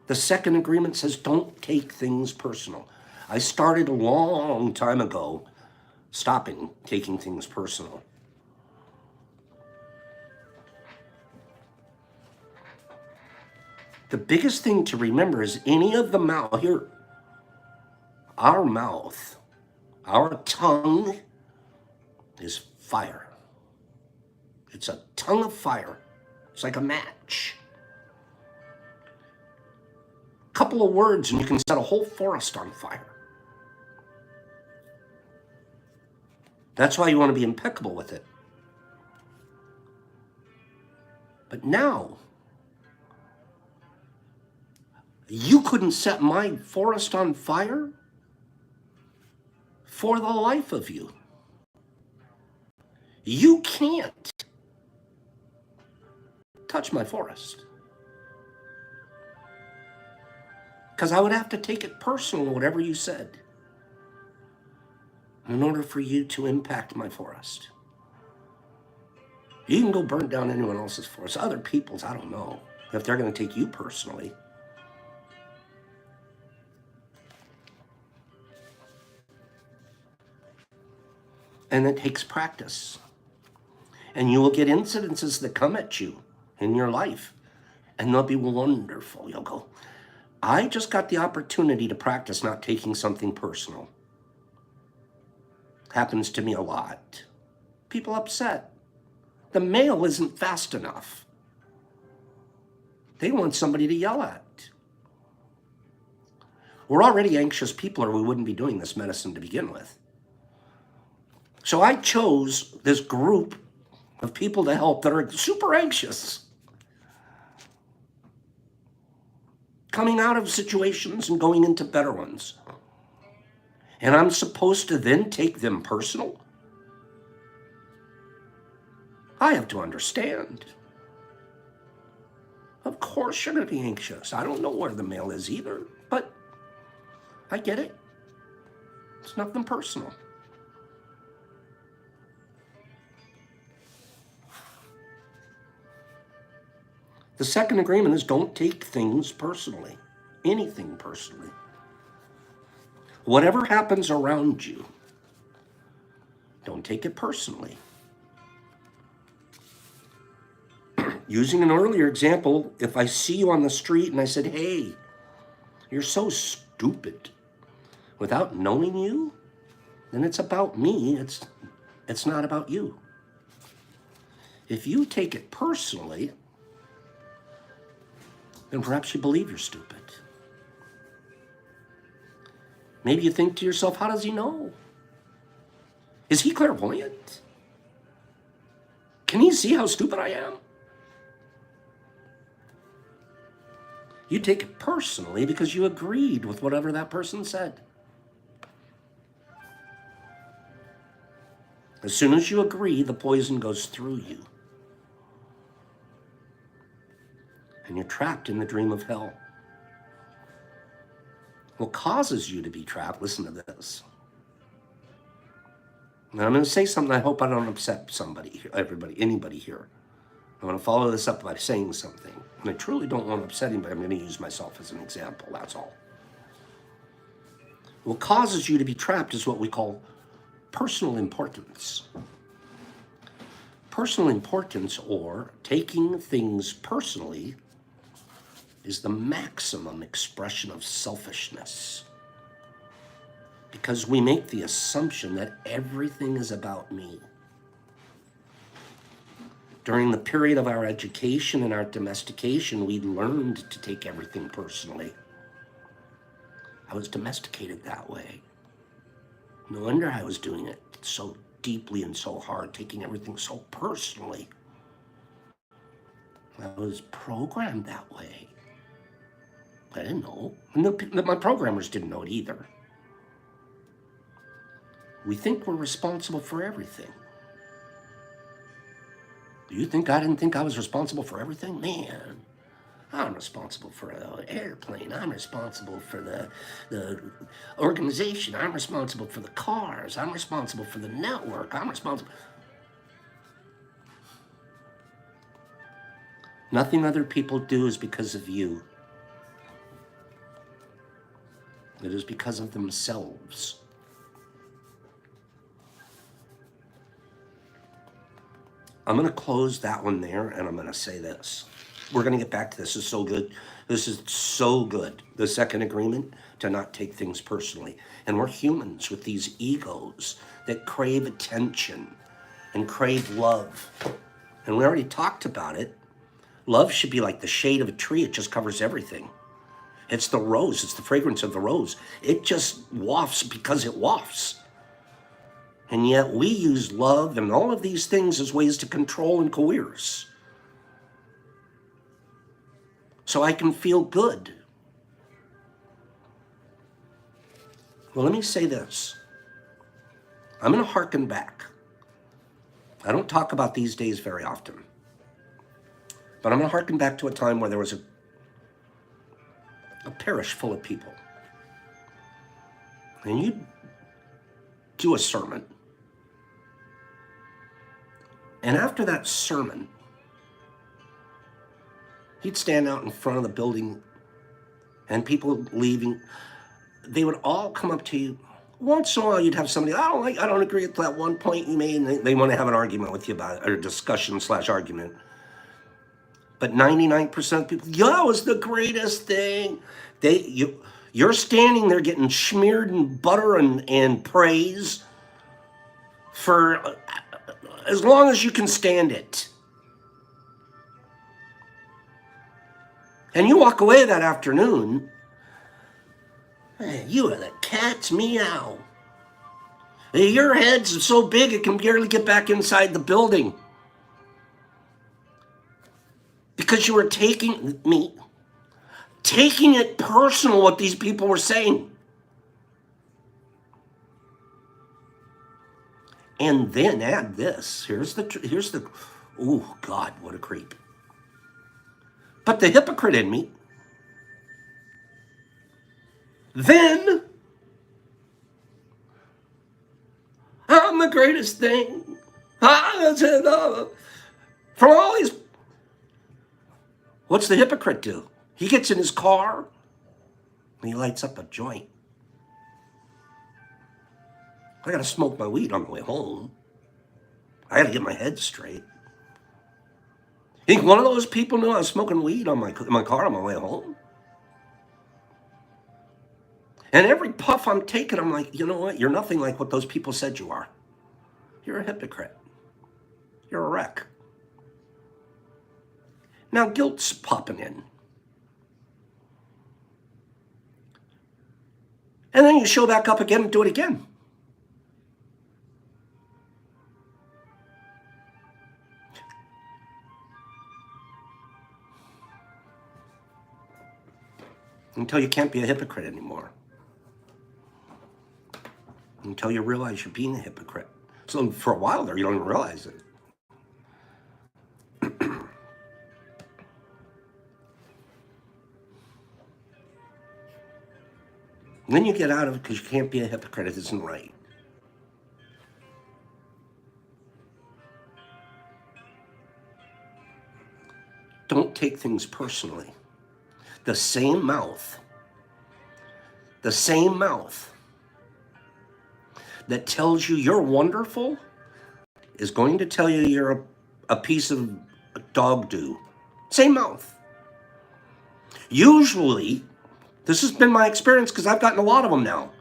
The second agreement says don't take things personal. I started a long time ago stopping taking things personal. The biggest thing to remember is any of the mouth here, our mouth, our tongue is fire. It's a tongue of fire. It's like a match. A couple of words and you can set a whole forest on fire. That's why you want to be impeccable with it. But now, you couldn't set my forest on fire for the life of you. You can't touch my forest. Because I would have to take it personal, whatever you said, in order for you to impact my forest. You can go burn down anyone else's forest. Other people's, I don't know if they're going to take you personally. And it takes practice. And you will get incidences that come at you in your life. And they'll be wonderful. You'll go, I just got the opportunity to practice not taking something personal. Happens to me a lot. People upset. The mail isn't fast enough. They want somebody to yell at. We're already anxious people or we wouldn't be doing this medicine to begin with. So I chose this group of people to help that are super anxious. Coming out of situations and going into better ones. And I'm supposed to then take them personal? I have to understand. Of course you're going to be anxious. I don't know where the mail is either, but I get it. It's nothing personal. The second agreement is don't take things personally, anything personally. Whatever happens around you, don't take it personally. Using an earlier example, if I see you on the street and I said, hey, you're so stupid, without knowing you, then it's about me, it's not about you. If you take it personally, then perhaps you believe you're stupid. Maybe you think to yourself, how does he know? Is he clairvoyant? Can he see how stupid I am? You take it personally because you agreed with whatever that person said. As soon as you agree, the poison goes through you. And you're trapped in the dream of hell. What causes you to be trapped, listen to this. Now I'm going to say something I hope I don't upset somebody, anybody here. I'm going to follow this up by saying something. And I truly don't want to upset anybody. I'm going to use myself as an example, that's all. What causes you to be trapped is what we call personal importance. Personal importance, or taking things personally, is the maximum expression of selfishness. Because we make the assumption that everything is about me. During the period of our education and our domestication, we learned to take everything personally. I was domesticated that way. No wonder I was doing it so deeply and so hard, taking everything so personally. I was programmed that way. I didn't know. And my programmers didn't know it either. We think we're responsible for everything. Do you think I didn't think I was responsible for everything? Man, I'm responsible for the airplane. I'm responsible for the organization. I'm responsible for the cars. I'm responsible for the network. I'm responsible. Nothing other people do is because of you. It is because of themselves. I'm going to close that one there, and I'm going to say this. We're going to get back to this. This is so good. This is so good. The second agreement, to not take things personally. And we're humans with these egos that crave attention and crave love. And we already talked about it. Love should be like the shade of a tree. It just covers everything. It's the rose. It's the fragrance of the rose. It just wafts because it wafts. And yet we use love and all of these things as ways to control and coerce. So I can feel good. Well, let me say this. I'm going to hearken back. I don't talk about these days very often. But I'm going to hearken back to a time where there was a parish full of people. And you do a sermon. And after that sermon, he'd stand out in front of the building, and people leaving, they would all come up to you. Once in a while, you'd have somebody, I don't agree with that one point you made, and they want to have an argument with you about it, or a discussion/argument. But 99% of people, yeah, it was the greatest thing. You're standing there getting smeared in butter and praise for as long as you can stand it. And you walk away that afternoon, hey, you are the cat's meow. Your head's so big it can barely get back inside the building. Because you were taking it personal what these people were saying. And then add this. Here's the, oh God, what a creep. But the hypocrite in me, then, I'm the greatest thing. From all these, what's the hypocrite do? He gets in his car and he lights up a joint. I gotta smoke my weed on the way home. I gotta get my head straight. You think one of those people knew I was smoking weed on my car on my way home? And every puff I'm taking, I'm like, you know what? You're nothing like what those people said you are. You're a hypocrite. You're a wreck. Now guilt's popping in. And then you show back up again and do it again. Until you can't be a hypocrite anymore. Until you realize you're being a hypocrite. So for a while there, you don't even realize it. And then you get out of it because you can't be a hypocrite. It isn't right. Don't take things personally. The same mouth that tells you you're wonderful is going to tell you you're a piece of dog doo. Same mouth. Usually, this has been my experience because I've gotten a lot of them now.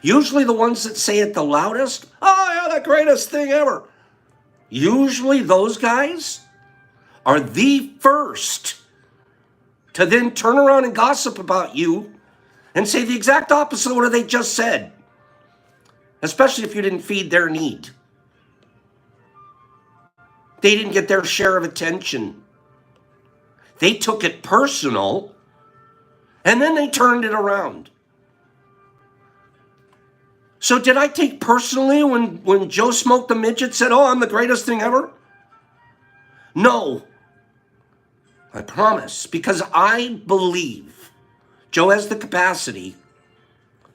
Usually the ones that say it the loudest, oh yeah, the greatest thing ever. Usually those guys are the first to then turn around and gossip about you and say the exact opposite of what they just said. Especially if you didn't feed their need. They didn't get their share of attention. They took it personal, and then they turned it around. So did I take personally when Joe Smoke the Midget said, oh, I'm the greatest thing ever? No. I promise, because I believe Joe has the capacity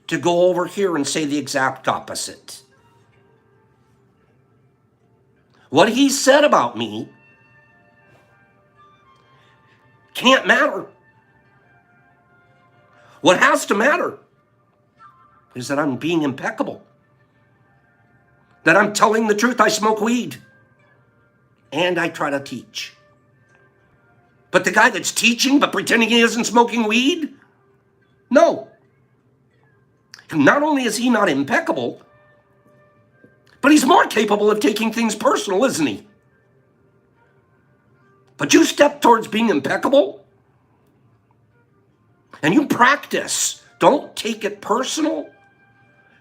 to go over here and say the exact opposite. What he said about me can't matter. What has to matter is that I'm being impeccable. That I'm telling the truth. I smoke weed. And I try to teach. But the guy that's teaching but pretending he isn't smoking weed? No. Not only is he not impeccable, but he's more capable of taking things personal, isn't he? But you step towards being impeccable, and you practice. Don't take it personal.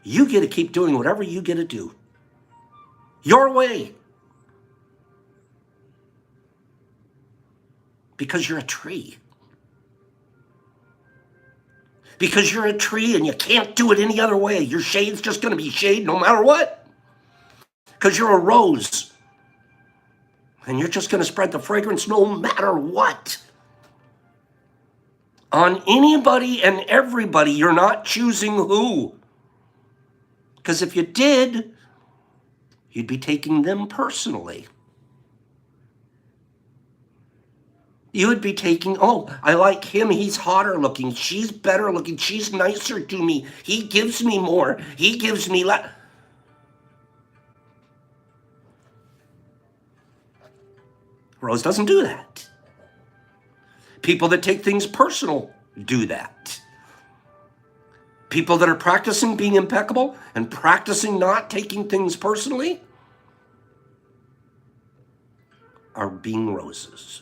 You get to keep doing whatever you get to do. Your way. Because you're a tree. Because you're a tree and you can't do it any other way. Your shade's just going to be shade no matter what. Because you're a rose. And you're just going to spread the fragrance no matter what. On anybody and everybody, you're not choosing who. Because if you did, you'd be taking them personally. You would be taking, oh, I like him, he's hotter looking, she's better looking, she's nicer to me, he gives me more, he gives me less. Rose doesn't do that. People that take things personal do that. People that are practicing being impeccable and practicing not taking things personally are being roses.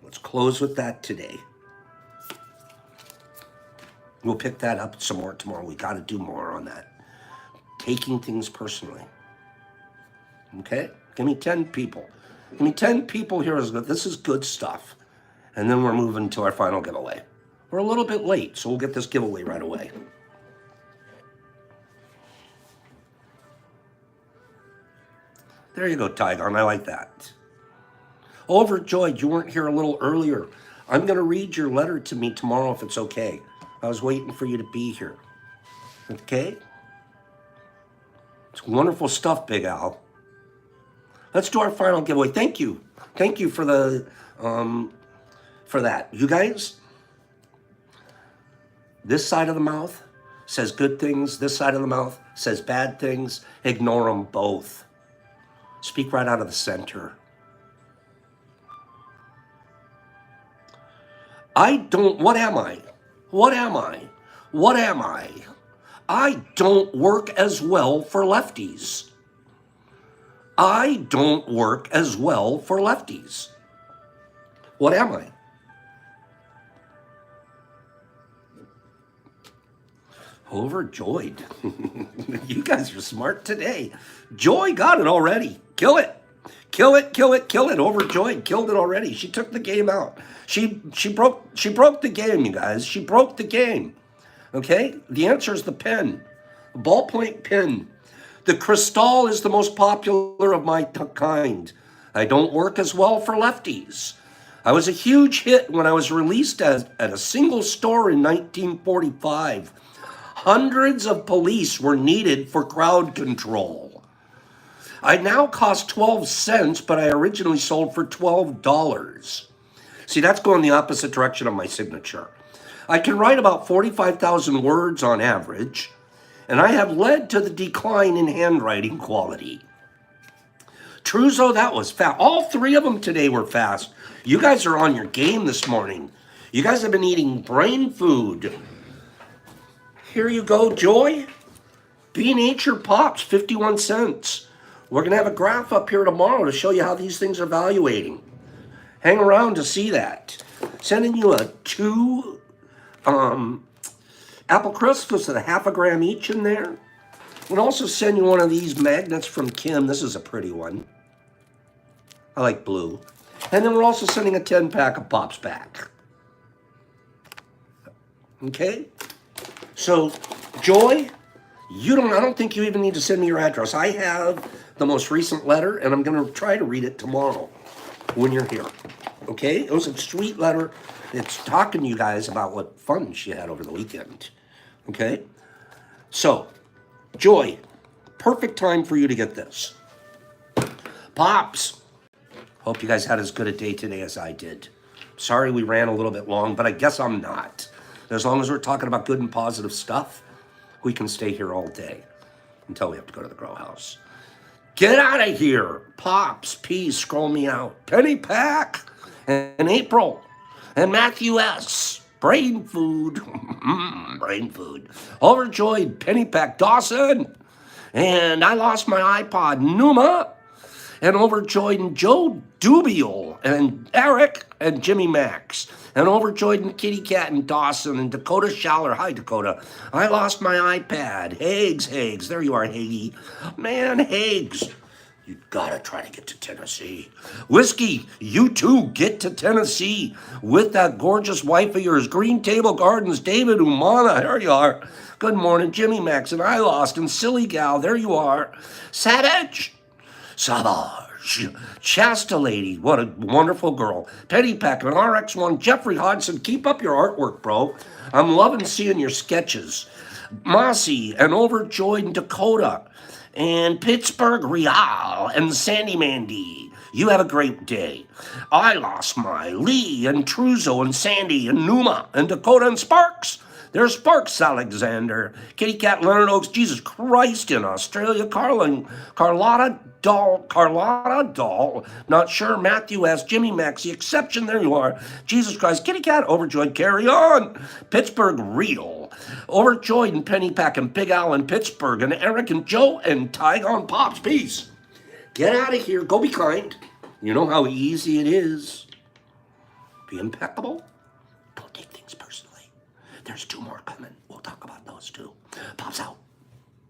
Let's close with that today. We'll pick that up some more tomorrow. We got to do more on that. Taking things personally. Okay? Give me 10 people. Give me 10 people here. This is good stuff. And then we're moving to our final giveaway. We're a little bit late, so we'll get this giveaway right away. There you go, Tygon. I like that. Overjoyed you weren't here a little earlier. I'm going to read your letter to me tomorrow if it's okay. I was waiting for you to be here. Okay? It's wonderful stuff, Big Al. Let's do our final giveaway. Thank you. Thank you for the for that. You guys, this side of the mouth says good things. This side of the mouth says bad things. Ignore them both. Speak right out of the center. What am I? What am I? What am I? I don't work as well for lefties. I don't work as well for lefties. What am I? Overjoyed. You guys are smart today. Joy got it already. Kill it. Kill it, kill it, kill it. Overjoyed killed it already. She took the game out. She broke the game, you guys. She broke the game. Okay? The answer is the pen. A ballpoint pen. The Cristal is the most popular of my kind. I don't work as well for lefties. I was a huge hit when I was released at a single store in 1945. Hundreds of police were needed for crowd control. I now cost 12 cents, but I originally sold for $12. See, that's going the opposite direction of my signature. I can write about 45,000 words on average, and I have led to the decline in handwriting quality. Truzo, that was fast. All three of them today were fast. You guys are on your game this morning. You guys have been eating brain food. Here you go, Joy. Be Nature Pops, 51 cents. We're going to have a graph up here tomorrow to show you how these things are valuating. Hang around to see that. Sending you a 2 Apple Crisps at a half a gram each in there. We'll also send you one of these magnets from Kim. This is a pretty one. I like blue. And then we're also sending a 10-pack of Pops back. Okay? So, Joy, I don't think you even need to send me your address. I have the most recent letter, and I'm going to try to read it tomorrow when you're here. Okay? It was a sweet letter. It's talking to you guys about what fun she had over the weekend. Okay? So, Joy, perfect time for you to get this. Pops, hope you guys had as good a day today as I did. Sorry we ran a little bit long, but I guess I'm not. As long as we're talking about good and positive stuff, we can stay here all day until we have to go to the grow house. Get out of here. Pops, P, scroll me out. Penny Pack and April and Matthew S. Brain food. Brain food. Overjoyed, Penny Pack, Dawson. And I lost my iPod, Numa. And overjoyed and Joe Dubiel and Eric and Jimmy Max. And overjoyed and Kitty Cat and Dawson and Dakota Schaller. Hi, Dakota. I lost my iPad. Hags. There you are, Haggy. Man, Hags. You gotta try to get to Tennessee. Whiskey, you too get to Tennessee with that gorgeous wife of yours. Green Table Gardens, David Umana. There you are. Good morning, Jimmy Max and I lost. And Silly Gal, there you are. Savage. Shasta Lady, what a wonderful girl. Teddy Peck and RX1, Jeffrey Hodgson, keep up your artwork, bro. I'm loving seeing your sketches. Mossy and Overjoyed and Dakota and Pittsburgh Real and Sandy Mandy. You have a great day. I lost my Lee and Truzo and Sandy and Numa and Dakota and Sparks. There's Sparks Alexander, Kitty Cat Leonard Oaks, Jesus Christ in Australia, Carlotta Doll, not sure, Matthew S, Jimmy Max, the exception, there you are, Jesus Christ, Kitty Cat, Overjoyed, carry on, Pittsburgh Real, Overjoyed and Penny Pack and Big Al in Pittsburgh, and Eric and Joe and Tygon Pops, peace. Get out of here, go be kind. You know how easy it is. Be impeccable. Don't take things personally. There's 2 more coming. We'll talk about those too. Pops out.